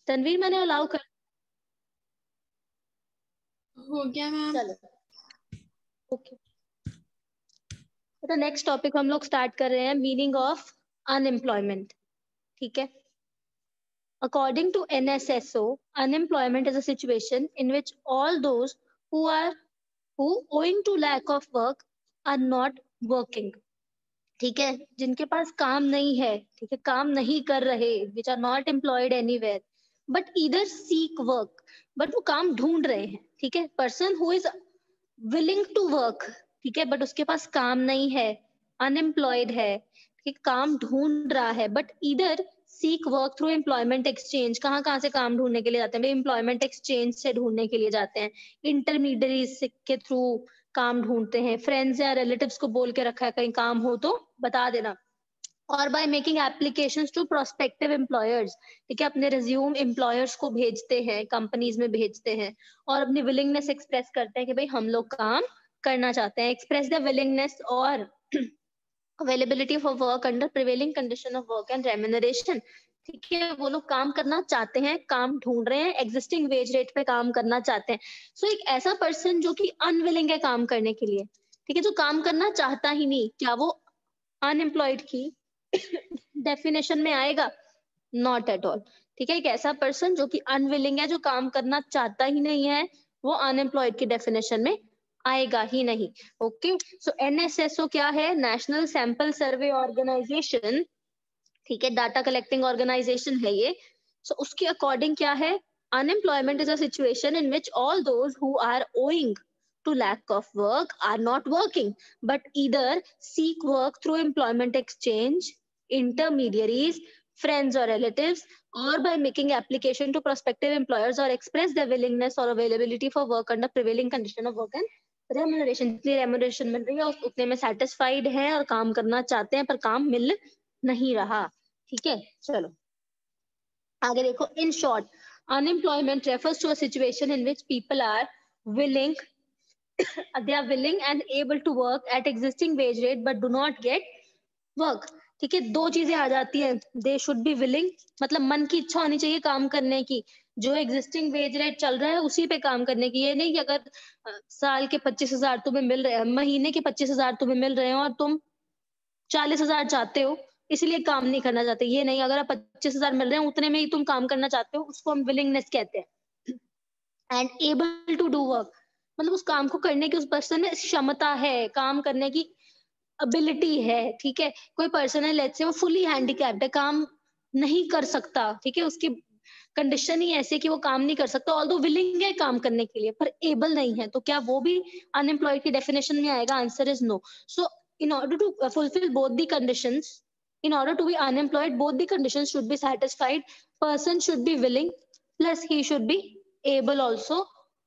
तनवीर मैंने अलाउ कर, हो गया मैम। चलो ओके। तो नेक्स्ट टॉपिक हम लोग स्टार्ट कर रहे हैं, मीनिंग ऑफ अनएम्प्लॉयमेंट। ठीक है, according to NSSO, unemployment is a situation in which all those who owing to lack of work are not working। ठीक है, जिनके पास काम नहीं है, ठीक है, काम नहीं कर रहे, which are not employed anywhere but either seek work, but वो काम ढूंढ रहे हैं। ठीक है, person who is willing to work, ठीक है, बट उसके पास काम नहीं है, अनएम्प्लॉयड है, ठीक, काम ढूंढ रहा है, but either seek work through employment exchange. कहाँ कहाँ से काम ढूंढने के लिए जाते हैं? एम्प्लॉयमेंट एक्सचेंज से ढूंढने के लिए जाते हैं, इंटरमीडियरीज के थ्रू काम ढूंढते हैं, फ्रेंड्स या रिलेटिव्स को बोल के रखा है कहीं काम हो तो बता देना, और by making applications to prospective employers. ठीक है, अपने रिज्यूम एम्प्लॉयर्स को भेजते हैं, कंपनीज में भेजते हैं और अपनी विलिंगनेस एक्सप्रेस करते हैं कि भाई हम लोग काम करना चाहते हैं। एक्सप्रेस द विलिंगनेस और availability for work under prevailing condition of work and remuneration. ठीक है, वो लोग काम करना चाहते हैं, काम ढूंढ रहे हैं, एग्जिस्टिंग वेज रेट पे काम करना चाहते हैं। सो एक ऐसा पर्सन जो कि अनविलिंग है काम करने के लिए, ठीक है, जो काम करना चाहता ही नहीं, क्या वो अनएम्प्लॉयड की डेफिनेशन में आएगा? Not at all. ठीक है, एक ऐसा पर्सन जो कि अनविलिंग है, जो काम करना चाहता ही नहीं है, वो अनएम्प्लॉयड की डेफिनेशन में आएगा ही नहीं। ओके, सो एनएसएसओ क्या है? National sample survey organisation. ठीक है, डाटा कलेक्टिंग ऑर्गेनाइजेशन है ये। सो उसके अकॉर्डिंग क्या है? Unemployment is a situation in which all those who are owing to lack of work are not working but either seek work through employment exchange, intermediaries, friends or relatives, or by making application to prospective employers or express their willingness or availability for work under prevailing condition of work and remuneration। जितनी remuneration मिल रही है उतने में satisfied हैं और काम करना चाहते हैं पर काम मिल नहीं रहा। ठीक है, चलो आगे देखो। In short, unemployment refers to a situation in which people are willing they are willing and able to work at existing wage rate but do not get work। ठीक है, दो चीजें आ जाती हैं, दे शुड बी विलिंग, मतलब मन की इच्छा होनी चाहिए काम करने की, जो एग्जिस्टिंग वेज रेट चल रहा है उसी पे काम करने की। ये नहीं कि अगर साल के 25,000 तुम्हें मिल रहे हैं, महीने के 25,000 तुम्हें मिल रहे हैं और तुम 40,000 चाहते हो इसलिए काम नहीं करना चाहते। ये नहीं, अगर आप 25,000 मिल रहे हैं उतने में ही तुम काम करना चाहते हो, उसको हम विलिंगनेस कहते हैं। And able to do work, मतलब उस काम को करने की उस पर्सन में क्षमता है, काम करने की एबिलिटी है। ठीक है, कोई पर्सन है लेट्स से वो फुली हैंडीकैप्ड है, काम नहीं कर सकता, ठीक है, उसकी कंडीशन ही ऐसी कि वो काम नहीं कर सकता, ऑल्दो विलिंग है काम करने के लिए पर एबल नहीं है, तो क्या वो भी अनएम्प्लॉयड की डेफिनेशन में आएगा? Answer is no. So in order to fulfill both the conditions, in order to be unemployed, both the conditions should be satisfied. Person should be willing plus he should be able also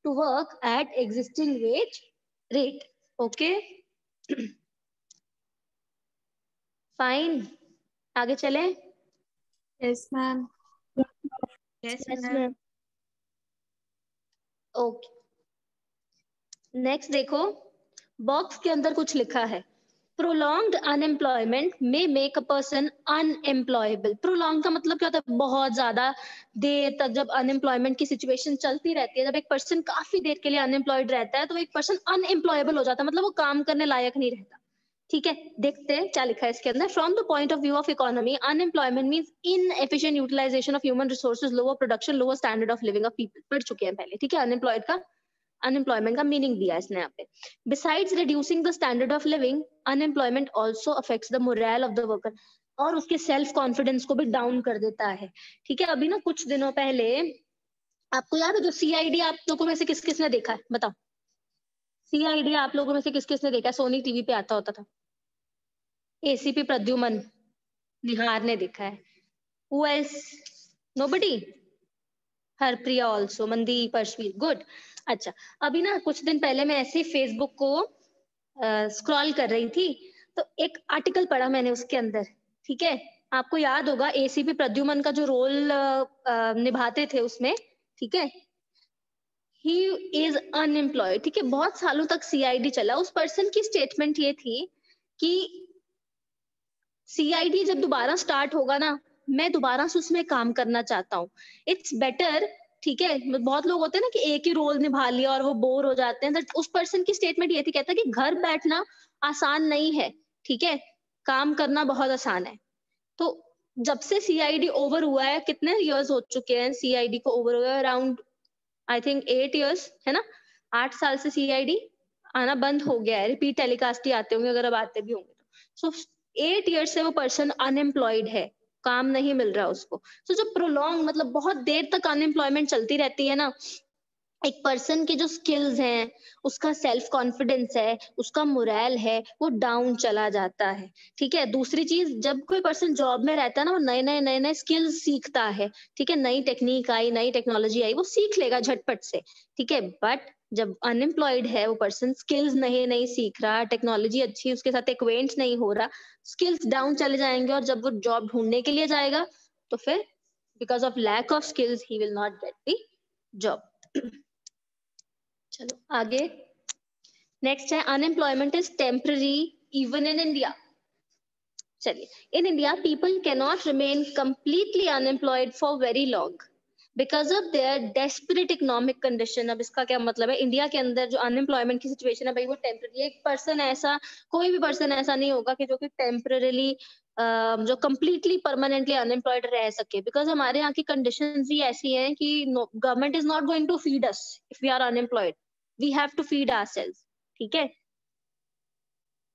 to work at existing wage rate। okay fine, आगे चले। Yes ma'am. yes ma'am। Okay, next देखो, box के अंदर कुछ लिखा है, prolonged unemployment में make a person unemployable. Prolong का मतलब क्या होता है? बहुत ज्यादा देर तक जब अनएम्प्लॉयमेंट की सिचुएशन चलती रहती है, जब एक पर्सन काफी देर के लिए अनएम्प्लॉयड रहता है तो एक पर्सन अनएम्प्लॉयबल हो जाता है, मतलब वो काम करने लायक नहीं रहता। ठीक है, देखते हैं क्या लिखा है इसके अंदर। From the point of view of economy, unemployment means inefficient utilisation of human resources, lower production, lower standard of living of people. पढ़ चुके हैं पहले। ठीक है, अनएम्प्लॉयड का, अनएम्प्लॉयमेंट का मीनिंग दिया इसने यहाँ पे। Besides reducing the standard of living, unemployment also affects the moral of the worker, और उसके सेल्फ कॉन्फिडेंस को भी डाउन कर देता है। ठीक है, अभी ना कुछ दिनों पहले, आपको याद है जो सीआईडी आप लोगों में से किस किसने देखा है? बताओ, सीआईडी आप लोगों में से किस किसने देखा है? सोनी टीवी पे आता होता था। एसीपी प्रद्युमन निहार ने देखा है। Who else? Nobody? Harpriya also, Mandeep, Arshveer, good. अच्छा, अभी ना कुछ दिन पहले मैं ऐसे फेसबुक को स्क्रॉल कर रही थी तो एक आर्टिकल पढ़ा मैंने उसके अंदर। ठीक है, आपको याद होगा एसीपी प्रद्युमन का जो रोल निभाते थे उसमें, ठीक है, ही इज अनएम्प्लॉयड। ठीक है, बहुत सालों तक सीआईडी चला। उस पर्सन की स्टेटमेंट ये थी कि सीआईडी जब दोबारा स्टार्ट होगा ना मैं दोबारा से उसमें काम करना चाहता हूँ। इट्स बेटर, ठीक है? बहुत लोग होते हैं ना कि एक ही रोल निभा लिया और वो बोर हो जाते हैं। बट उस पर्सन की स्टेटमेंट ये थी, कहता है कि घर बैठना आसान नहीं है, ठीक है? काम करना बहुत आसान है। तो जब से सीआईडी ओवर हुआ है, कितने इयर्स हो चुके हैं सीआईडी को ओवर हुए? अराउंड आई थिंक 8 इयर्स, है ना? 8 साल से सीआईडी आना बंद हो गया है। रिपीट टेलीकास्ट ही आते होंगे, अगर अब आते भी होंगे तो। सो 8 इयर्स से वो पर्सन अनएम्प्लॉयड है, काम नहीं मिल रहा उसको। सो जो प्रोलॉन्ग, मतलब बहुत देर तक अनएम्प्लॉयमेंट चलती रहती है ना, एक पर्सन की जो स्किल्स हैं, उसका सेल्फ कॉन्फिडेंस है, उसका मोरल है, वो डाउन चला जाता है, ठीक है? दूसरी चीज़, जब कोई पर्सन जॉब में रहता है ना, वो नए-नए स्किल्स सीखता है, ठीक है? नई टेक्नीक आई, नई टेक्नोलॉजी आई, वो सीख लेगा झटपट से, ठीक है? बट जब अनएम्प्लॉयड है वो पर्सन, स्किल्स नहीं सीख रहा, टेक्नोलॉजी अच्छी उसके साथ एक्वेंट नहीं हो रहा, स्किल्स डाउन चले जाएँगे और जब वो जॉब ढूँढने के लिए जाएगा, तो फिर because of lack of skills he will not get the job. चलो आगे। नेक्स्ट है, unemployment is temporary even in India. चलिए, in India people can not remain completely unemployed for very long because of their desperate economic condition. अब इसका क्या मतलब है? India के अंदर जो अनएम्प्लॉयमेंट की सिचुएशन है भाई, वो टेम्पररी। एक पर्सन ऐसा, कोई भी पर्सन ऐसा नहीं होगा कि जो कि टेम्पररीली जो कंप्लीटली परमानेंटली अनएम्प्लॉयड रह सके, बिकॉज हमारे यहाँ की कंडीशंस ही ऐसी हैं कि government is not going to feed us if we are unemployed, we have to feed ourselves, ठीक है?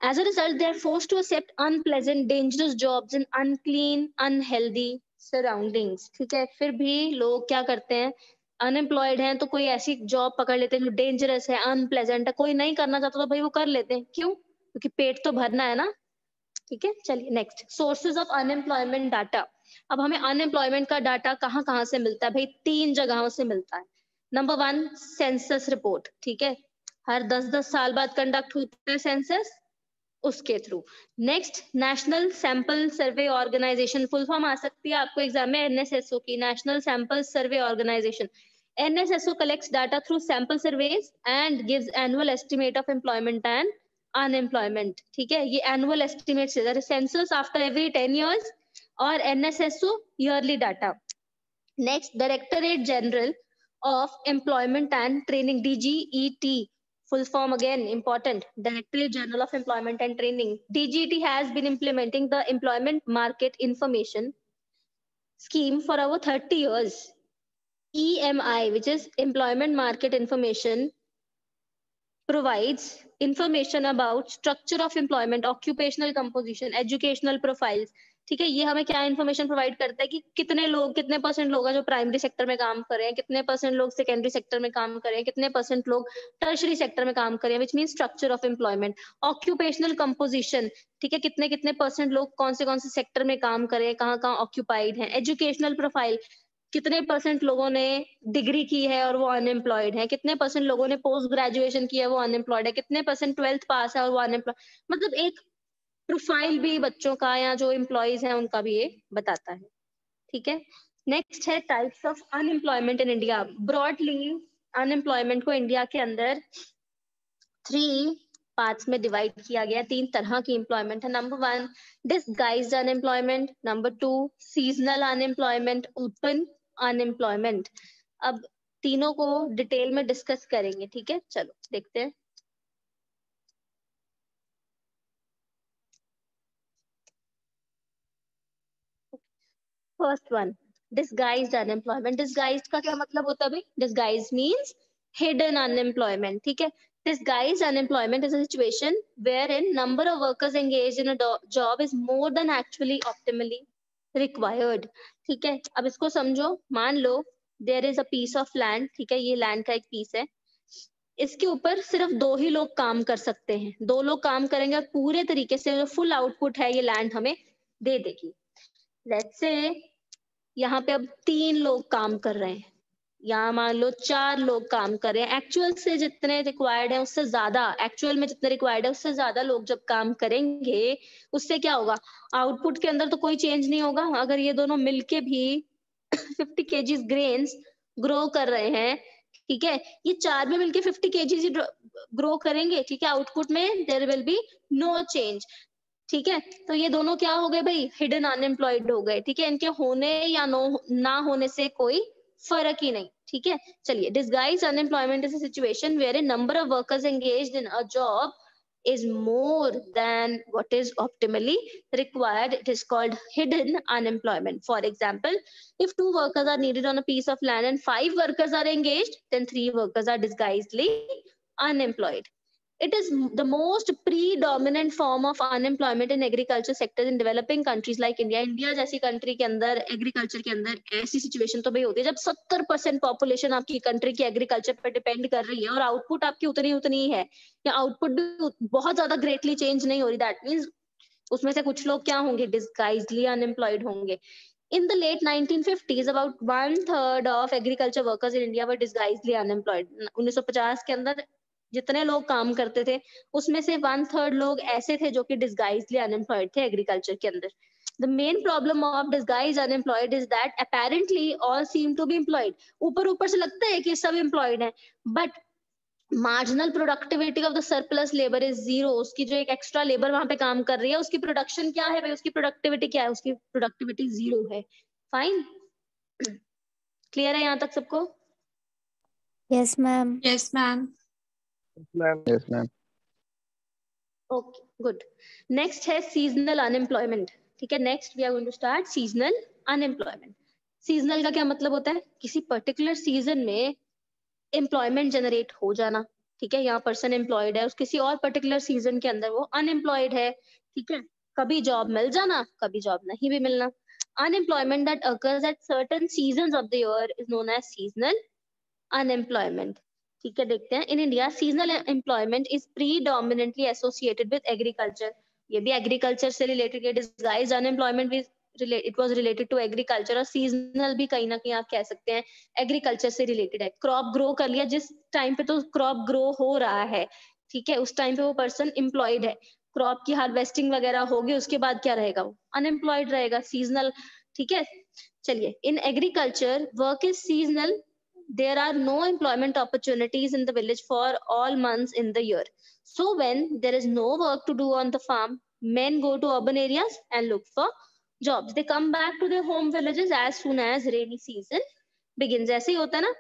As a result, they are forced to accept unpleasant, dangerous jobs in unclean, unhealthy surroundings. ठीक है? फिर भी लोग क्या करते हैं? अनएम्प्लॉयड हैं तो कोई ऐसी जॉब पकड़ लेते हैं जो डेंजरस है, अनप्लेजेंट है, कोई नहीं करना चाहता तो भाई वो कर लेते हैं। क्यों? क्योंकि पेट तो भरना है ना। ठीक है, चलिए next, sources of unemployment data. अब हमें अनएम्प्लॉयमेंट का डाटा कहाँ कहाँ से मिलता है भाई? 3 जगहों से मिलता है। नंबर 1, सेंसस रिपोर्ट, ठीक है? हर 10-10 साल बाद कंडक्ट होता है सेंसस, उसके थ्रू। Next, national sample survey organisation, full form आ सकती है आपको एग्जाम में एनएसएसओ की, national sample survey organisation. NSSO collects data through sample surveys and gives annual estimate of employment and unemployment. ठीक है, ये annual estimates है, census after every 10 years और NSSO yearly data. Next, Directorate General of Employment and Training, DGET, full form again important, Directorate General of Employment and Training. DGET has been implementing the employment market information scheme for over 30 years. EMI, which is Employment Market Information, provides information about structure of employment, occupational composition, educational profiles. ठीक है, ये हमें क्या information provide करता है कि कितने लोग, कितने परसेंट लोग हैं जो प्राइमरी सेक्टर में काम कर रहे हैं, कितने परसेंट लोग सेकेंडरी सेक्टर में काम कर रहे हैं, कितने परसेंट लोग टर्शरी सेक्टर में काम कर रहे हैं, which mean structure of employment. Occupational composition, ठीक है, कितने कितने परसेंट लोग कौन से सेक्टर में काम कर रहे हैं, कहाँ कहाँ ऑक्यूपाइड हैं। एजुकेशनल प्रोफाइल, कितने परसेंट लोगों ने डिग्री की है और वो अनएम्प्लॉयड है, कितने परसेंट लोगों ने पोस्ट ग्रेजुएशन किया है वो अनएम्प्लॉयड है, कितने परसेंट 12th पास है और वो अनएम्प्लॉयड। मतलब एक प्रोफाइल भी बच्चों का या जो एम्प्लॉयज हैं उनका भी ये बताता है। ठीक है, नेक्स्ट है types of unemployment in India. Broadly unemployment को इंडिया के अंदर 3 पार्ट्स में डिवाइड किया गया। 3 तरह की एम्प्लॉयमेंट है। Number 1, disguised unemployment. Number 2, seasonal unemployment, open unemployment. अब तीनों को डिटेल में डिस्कस करेंगे, ठीक है? चलो देखते हैं। First one, disguised unemployment. Disguised का क्या मतलब होता है भाई? डिसगाइज मींस हिडन अनएम्प्लॉयमेंट, ठीक है? Disguised unemployment is a situation wherein number of workers engaged in a job is more than actually optimally required. ठीक है, अब इसको समझो। मान लो there is a piece of land, ठीक है, ये लैंड का एक पीस है, इसके ऊपर सिर्फ 2 ही लोग काम कर सकते हैं। 2 लोग काम करेंगे और पूरे तरीके से जो फुल आउटपुट है ये लैंड हमें दे देगी। लेट्स से यहाँ पे अब 3 लोग काम कर रहे हैं, यहाँ मान लो 4 लोग काम कर रहे हैं। एक्चुअल से जितने रिक्वायर्ड है उससे ज्यादा, एक्चुअल में जितने रिक्वायर्ड है उससे ज्यादा लोग जब काम करेंगे, उससे क्या होगा? आउटपुट के अंदर तो कोई चेंज नहीं होगा। अगर ये दोनों मिलके भी 50 केजीज ग्रेन्स ग्रो कर रहे हैं, ठीक है, ये 4 भी मिलके 50 केजीज ग्रो करेंगे, ठीक है, आउटपुट में there will be no change. ठीक है, तो ये दोनों क्या हो गए भाई, हिडन अनएम्प्लॉयड हो गए। ठीक है, इनके होने या ना होने से कोई फर्क ही नहीं। ठीक है, चलिए, disguise unemployment is a situation where a number of workers engaged in a job is more than what is optimally required. It is called hidden unemployment. For example, if 2 workers are needed on a piece of land and 5 workers are engaged, then 3 workers are disguisedly unemployed. It is the most predominant form of unemployment in agriculture sector in developing countries like India. India जैसी country के अंदर agriculture के अंदर ऐसी situation तो भाई होती है जब 70% पॉपुलेशन आपकी कंट्री की एग्रीकल्चर पर डिपेंड कर रही है और आउटपुट आपकी उतनी उतनी ही है, या आउटपुट भी बहुत ज्यादा ग्रेटली चेंज नहीं हो रही। दैट मीन्स उसमें से कुछ लोग क्या होंगे, डिस्गाइजली अनएम्प्लॉयड होंगे। In the late 1950s, about 1/3 of agriculture workers in India were disguisedly unemployed. 1950 के अंदर जितने लोग काम करते थे उसमें से 1/3 लोग ऐसे थे जो कि डिस्गाइजली अनएम्प्लॉयड थे एग्रीकल्चर के अंदर। The main problem of disguised unemployed is that apparently all seem to be employed. ऊपर ऊपर से लगता है कि सब employed हैं, but marginal productivity of the surplus labour is zero. उसकी जो एक एक्स्ट्रा लेबर वहां पे काम कर रही है उसकी प्रोडक्शन क्या है भाई, उसकी प्रोडक्टिविटी क्या है, उसकी प्रोडक्टिविटी जीरो है। फाइन, क्लियर है यहाँ तक सबको? Yes ma'am. Yes, ma'am. Yes, ma'am. Okay, good. Next है सीजनल अनएम्प्लॉयमेंट। ठीक है, next we are going to start seasonal unemployment. Seasonal का क्या मतलब होता है, किसी पर्टिकुलर सीजन में एम्प्लॉयमेंट जनरेट हो जाना। ठीक है, यहाँ पर्सन एम्प्लॉयड है, उस किसी और पर्टिकुलर सीजन के अंदर वो अनएम्प्लॉयड है। ठीक है, कभी जॉब मिल जाना, कभी जॉब नहीं भी मिलना। Unemployment that occurs at certain seasons of the year is known as seasonal unemployment. ठीक है, देखते हैं। In India seasonal employment is predominantly associated with agriculture. ये भी एग्रीकल्चर से रिलेटेड है। डिस्गाइज्ड अनएम्प्लॉयमेंट भी it was related to agriculture, और सीजनल भी कहीं ना कहीं आप कह सकते हैं एग्रीकल्चर से रिलेटेड है। क्रॉप ग्रो कर लिया, जिस टाइम पे तो क्रॉप ग्रो हो रहा है, ठीक है, उस टाइम पे वो पर्सन एम्प्लॉयड है। क्रॉप की हार्वेस्टिंग वगैरह होगी, उसके बाद क्या रहेगा, वो अनएम्प्लॉयड रहेगा, सीजनल। ठीक है, चलिए, in agriculture work is seasonal. There are no employment opportunities in the village for all months in the year. So when there is no work to do on the farm, men go to urban areas and look for jobs. They come back to their home villages as soon as rainy season begins. ऐसे ही होता है ना,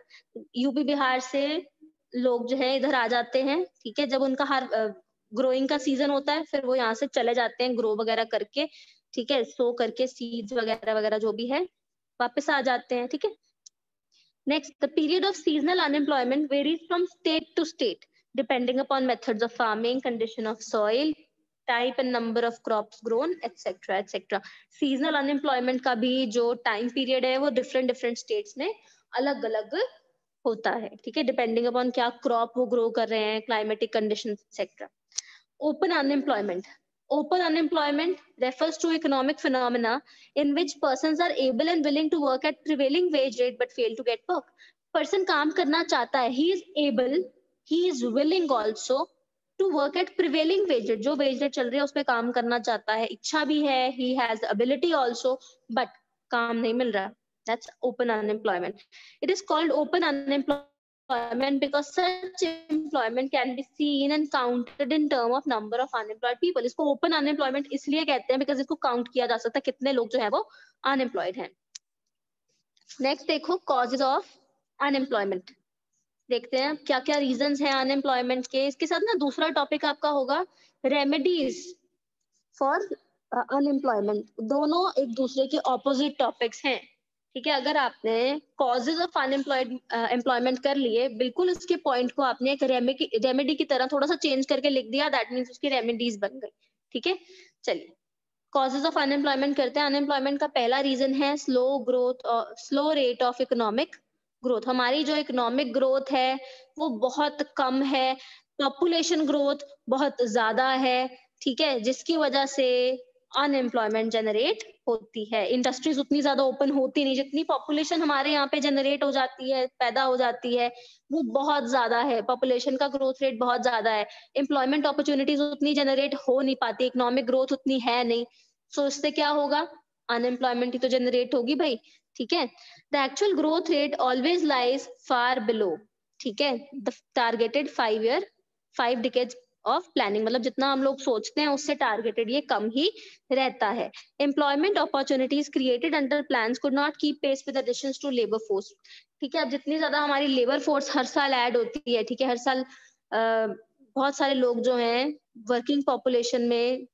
UP Bihar से लोग जो है इधर आ जाते हैं। ठीक है, जब उनका हर ग्रोइंग का सीजन होता है फिर वो यहाँ से चले जाते हैं ग्रो वगैरह करके। ठीक है, सो करके सीड्स वगैरह वगैरह जो भी है वापस आ जाते हैं। ठीक है, next, the period of seasonal unemployment varies from state to state, depending upon methods of farming, condition of soil, type and number of crops grown, etc. etc. Seasonal unemployment का भी जो time period है वो different states में अलग अलग होता है। ठीक है, depending upon क्या crop वो grow कर रहे हैं, climatic conditions, etc. Open unemployment. Open unemployment refers to economic phenomena in which persons are able and willing to work at prevailing wage rate but fail to get work. Person काम करना चाहता है, he is able, he is willing also to work at prevailing wage rate. जो wage rate चल रही है उस पे काम करना चाहता है, इच्छा भी है, he has ability also, but काम नहीं मिल रहा. That's open unemployment. It is called open unemployment because such employment can be seen and counted in term of number of unemployed people. इसको open unemployment इसलिए कहते हैं because इसको count किया जा सकता है कितने लोग जो है वो unemployed हैं। Next देखो causes of unemployment। देखते हैं क्या क्या reasons हैं unemployment के। इसके साथ ना दूसरा टॉपिक आपका होगा remedies for unemployment। दोनों एक दूसरे के opposite topics हैं। ठीक है, अगर आपने कॉजेज ऑफ अनएम्प्लॉयड एम्प्लॉयमेंट कर लिए, बिल्कुल उसके पॉइंट को आपने एक रेमेडी की तरह थोड़ा सा चेंज करके लिख दिया, दैट मींस उसकी रेमेडीज बन गई। ठीक है, चलिए कॉजेज ऑफ अनएम्प्लॉयमेंट करते हैं। अनएम्प्लॉयमेंट का पहला रीजन है slow growth, slow rate of economic growth. हमारी जो इकोनॉमिक ग्रोथ है वो बहुत कम है, पॉपुलेशन ग्रोथ बहुत ज्यादा है। ठीक है, जिसकी वजह से अनएम्प्लॉयमेंट जनरेट होती है। इंडस्ट्रीज उतनी ज्यादा ओपन होती नहीं, जितनी पॉपुलेशन हमारे यहाँ पे जनरेट हो जाती है, पैदा हो जाती है, वो बहुत ज्यादा है। पॉपुलेशन का ग्रोथ रेट बहुत ज्यादा है, एम्प्लॉयमेंट अपॉर्चुनिटीज उतनी जनरेट हो नहीं पाती, इकोनॉमिक ग्रोथ उतनी है नहीं। सो इससे क्या होगा, अनएम्प्लॉयमेंट ही तो जनरेट होगी भाई। ठीक है, the actual growth rate always lies far below, ठीक है, the targeted 5 decades of planning, मतलब जितना हम लोग सोचते हैं उससे टारगेटेड ये कम ही रहता है। Employment opportunities created under plans could not keep pace with additions to labour force. ठीक है, अब जितनी ज्यादा हमारी लेबर फोर्स हर साल ऐड होती है, ठीक है, हर साल बहुत सारे लोग जो हैं वर्किंग पॉपुलेशन में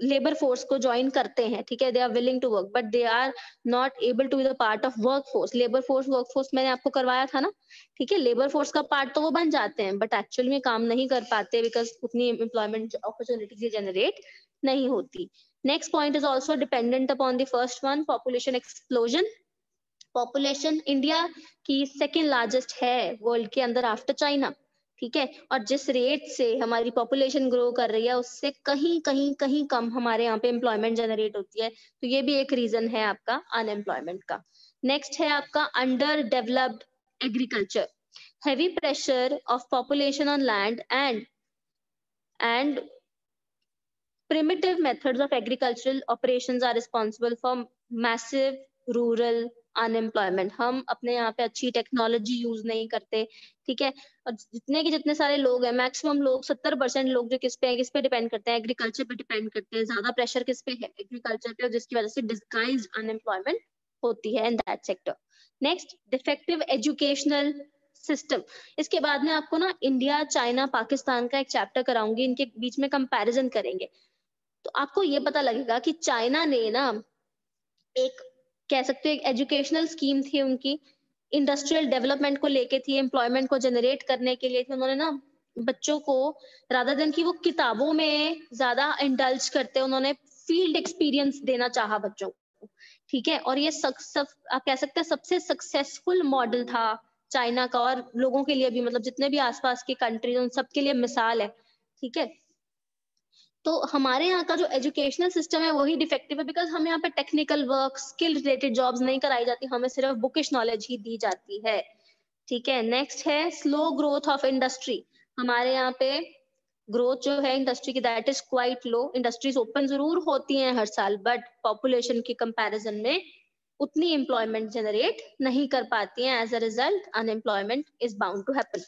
लेबर फोर्स को ज्वाइन करते हैं, ठीक है, they are willing to work but they are not able to be the part of work force. Labour force work force मैंने आपको करवाया था ना, ठीक है, लेबर फोर्स का पार्ट तो वो बन जाते हैं बट एक्चुअली में काम नहीं कर पाते बिकॉज उतनी एम्प्लॉयमेंट अपॉर्चुनिटीज जनरेट नहीं होती। Next point is also dependent upon the first one, population explosion. Population India की सेकेंड लार्जेस्ट है वर्ल्ड के अंदर आफ्टर चाइना, ठीक है, और जिस रेट से हमारी पॉपुलेशन ग्रो कर रही है उससे कहीं कहीं कहीं कम हमारे यहाँ पे एम्प्लॉयमेंट जनरेट होती है, तो ये भी एक रीजन है आपका अनएम्प्लॉयमेंट का। नेक्स्ट है आपका under developed agriculture, heavy pressure of population on land and primitive methods of agricultural operations are responsible for massive rural unemployment। हम अपने यहाँ पे अच्छी टेक्नोलॉजी यूज नहीं करते, ठीक है, और जितने सारे लोग हैं, मैक्सिमम लोग 70% लोग जो किस पे डिपेंड करते हैं, एग्रीकल्चर पे डिपेंड करते हैं, ज्यादा प्रेशर किस पे है, एग्रीकल्चर पे, जिसकी वजह से डिस्गाइज्ड अनएम्प्लॉयमेंट होती है in that sector. Next, defective educational system. इसके बाद में आपको ना इंडिया, चाइना, पाकिस्तान का एक चैप्टर कराऊंगी, इनके बीच में कंपैरिजन करेंगे, तो आपको ये पता लगेगा कि चाइना ने ना एक, कह सकते हैं, एक एजुकेशनल स्कीम थी उनकी, इंडस्ट्रियल डेवलपमेंट को लेके थी, एम्प्लॉयमेंट को जनरेट करने के लिए थी। उन्होंने ना बच्चों को रादर देन कि वो किताबों में ज्यादा इंडल्ज करते, उन्होंने फील्ड एक्सपीरियंस देना चाहा बच्चों को, ठीक है, और ये आप कह सकते हैं सबसे सक्सेसफुल मॉडल था चाइना का, और लोगों के लिए भी, मतलब जितने भी आसपास के कंट्रीज उन सबके लिए मिसाल है, ठीक है। तो हमारे यहाँ का जो एजुकेशनल सिस्टम है वही डिफेक्टिव है बिकॉज हमें यहाँ पे technical work, skill related jobs नहीं कराई जाती, हमें सिर्फ बुकिश नॉलेज ही दी जाती है, ठीक है। नेक्स्ट है स्लो ग्रोथ ऑफ इंडस्ट्री। हमारे यहाँ पे ग्रोथ जो है इंडस्ट्री की that is quite low. Industries open जरूर होती हैं हर साल बट पॉपुलेशन के कंपैरिजन में उतनी एम्प्लॉयमेंट जनरेट नहीं कर पाती हैं, as a result unemployment is bound to happen.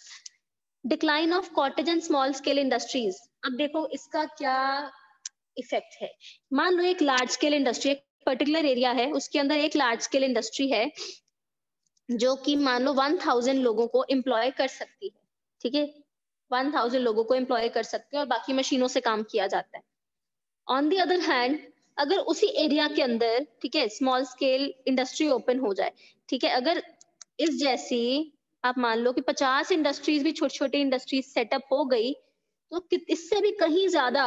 Decline of cottage and small scale industries. अब देखो इसका क्या इफेक्ट है। मान लो एक लार्ज स्केल इंडस्ट्री, एक पर्टिकुलर एरिया है, उसके अंदर एक लार्ज स्केल इंडस्ट्री है जो कि मान लो 1000 लोगों को एम्प्लॉय कर सकती है, ठीक है, 1000 लोगों को एम्प्लॉय कर सकते हैं और बाकी मशीनों से काम किया जाता है। ऑन दी अदर हैंड, अगर उसी एरिया के अंदर, ठीक है, स्मॉल स्केल इंडस्ट्री ओपन हो जाए, ठीक है, अगर इस जैसी आप मान लो कि 50 इंडस्ट्रीज भी, छोटी छोटी इंडस्ट्रीज सेटअप हो गई, तो इससे भी कहीं ज्यादा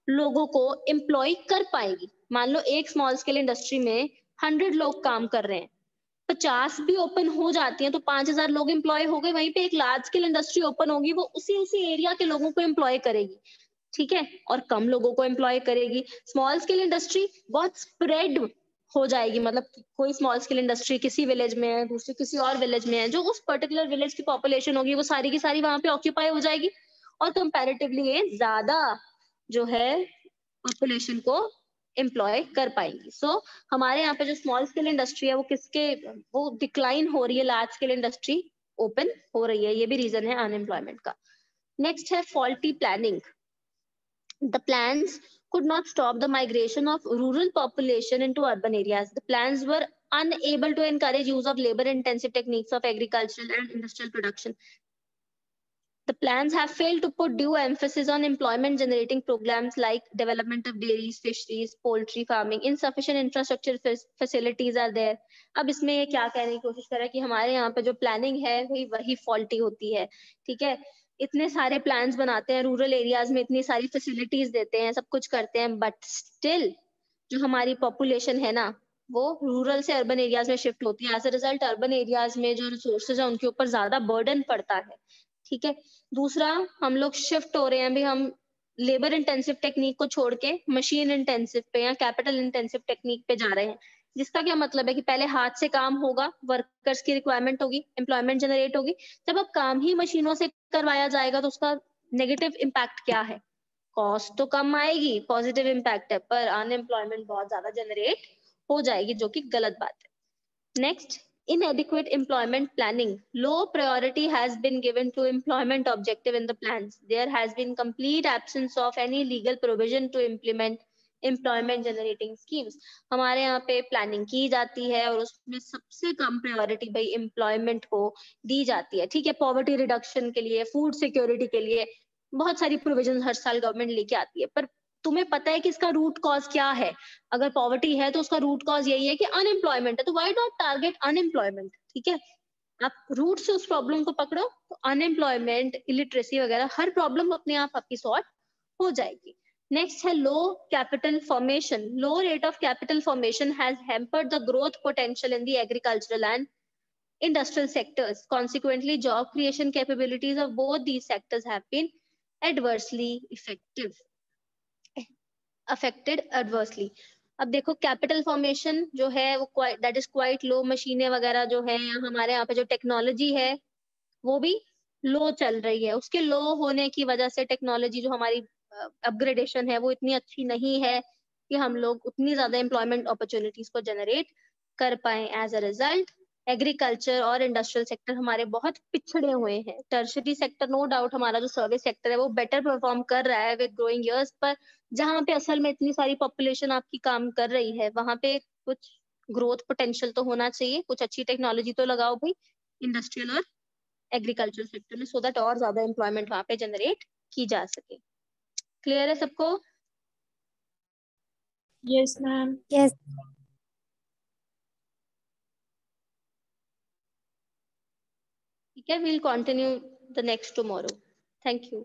लोगों को एम्प्लॉय कर पाएगी। मान लो एक स्मॉल स्केल इंडस्ट्री में 100 लोग काम कर रहे हैं, 50 भी ओपन हो जाती हैं तो 5000 लोग एम्प्लॉय हो गए। वहीं पे एक लार्ज स्केल इंडस्ट्री ओपन होगी, वो उसी एरिया के लोगों को एम्प्लॉय करेगी, ठीक है, और कम लोगों को एम्प्लॉय करेगी। स्मॉल स्केल इंडस्ट्री बहुत स्प्रेड हो जाएगी, मतलब कोई स्मॉल स्केल इंडस्ट्री किसी विलेज में है, दूसरी किसी और विलेज में है, जो उस पर्टिकुलर विलेज की पॉपुलेशन होगी वो सारी की सारी वहां पे ऑक्यूपाई हो जाएगी और कंपैरेटिवली ये ज्यादा जो है पॉपुलेशन को एम्प्लॉय कर पाएंगी। सो हमारे यहाँ पे जो स्मॉल स्केल इंडस्ट्री है वो डिक्लाइन हो रही है, लार्ज स्केल इंडस्ट्री ओपन हो रही है, ये भी रीजन है अनएम्प्लॉयमेंट का। नेक्स्ट है faulty planning. The plans could not stop the migration of rural population into urban areas. The plans were unable to encourage use of labor-intensive techniques of agricultural and industrial production. The plans have failed to put due emphasis on employment-generating programs like development of dairies, fisheries, poultry farming. Insufficient infrastructure facilities are there. अब इसमें ये क्या कहने की कोशिश कर रहा है कि हमारे यहाँ पे जो प्लानिंग है वही फॉल्टी होती है, ठीक है। इतने सारे प्लान्स बनाते हैं, रूरल एरियाज में इतनी सारी फैसिलिटीज देते हैं, सब कुछ करते हैं, बट स्टिल जो हमारी पॉपुलेशन है ना वो रूरल से अर्बन एरियाज में शिफ्ट होती है। As a result urban areas में जो रिसोर्सेज है उनके ऊपर ज्यादा बर्डन पड़ता है, ठीक है। दूसरा, हम लोग शिफ्ट हो रहे हैं, अभी हम लेबर इंटेंसिव टेक्निक को छोड़ के मशीन इंटेंसिव पे या कैपिटल इंटेंसिव टेक्निक पे जा रहे हैं, जिसका क्या मतलब है कि पहले हाथ से काम होगा, वर्कर्स की रिक्वायरमेंट होगी, एम्प्लॉयमेंट जनरेट होगी। जब अब काम ही मशीनों से करवाया जाएगा तो उसका नेगेटिव इम्पैक्ट क्या है? कॉस्ट तो कम आएगी, पॉजिटिव इम्पैक्ट है, पर अनएम्प्लॉयमेंट बहुत ज्यादा जनरेट हो जाएगी, जो कि गलत बात है। Next, Inadequate employment planning. Low priority has been given to employment objective in the plans. There has been complete absence of any legal provision to implement employment generating schemes. हमारे यहाँ पे प्लानिंग की जाती है और उसमें सबसे कम प्रायोरिटी भाई एम्प्लॉयमेंट को दी जाती है. ठीक है, पॉवर्टी रिडक्शन के लिए, फूड सिक्योरिटी के लिए बहुत सारी प्रोविजन हर साल गवर्नमेंट लेके आती है, पर तुम्हें पता है कि इसका रूट कॉज क्या है? अगर पॉवर्टी है तो उसका रूट कॉज यही है कि अनएम्प्लॉयमेंट है, तो व्हाई नॉट टारगेट अनएम्प्लॉयमेंट? ठीक है, आप रूट से उस प्रॉब्लम को पकड़ो तो अनएम्प्लॉयमेंट, इलिटरेसी वगैरह हर प्रॉब्लम अपने आप आपकी सॉर्ट हो जाएगी. नेक्स्ट है low capital formation. Low rate of capital formation has hampered the growth potential in the agricultural and industrial sectors. Consequently, job creation capabilities of both these sectors have been adversely affected adversely. अब देखो capital formation जो है वो that is quite low. मशीनें वगैरह जो है हमारे यहाँ पे जो टेक्नोलॉजी है वो भी लो चल रही है. उसके लो होने की वजह से टेक्नोलॉजी जो हमारी अपग्रेडेशन है वो इतनी अच्छी नहीं है कि हम लोग उतनी ज्यादा एम्प्लॉयमेंट अपॉर्चुनिटीज को जनरेट कर पाए. एज अ रिजल्ट एग्रीकल्चर और इंडस्ट्रियल सेक्टर हमारे बहुत पिछड़े हुए हैं. टर्शरी सेक्टर नो डाउट हमारा जो सर्विस सेक्टर है वो बेटर परफॉर्म कर रहा है विद ग्रोइंग ईयर्स, पर जहाँ पे असल में इतनी सारी पॉपुलेशन आपकी काम कर रही है वहां पे कुछ ग्रोथ पोटेंशियल तो होना चाहिए. कुछ अच्छी टेक्नोलॉजी तो लगाओ भाई इंडस्ट्रियल और एग्रीकल्चर सेक्टर में, सो दैट और ज्यादा एम्प्लॉयमेंट वहां पे जनरेट की जा सके. क्लियर है सबको? Yes, ma'am. Yes. ठीक है, we'll continue the next tomorrow. Thank you.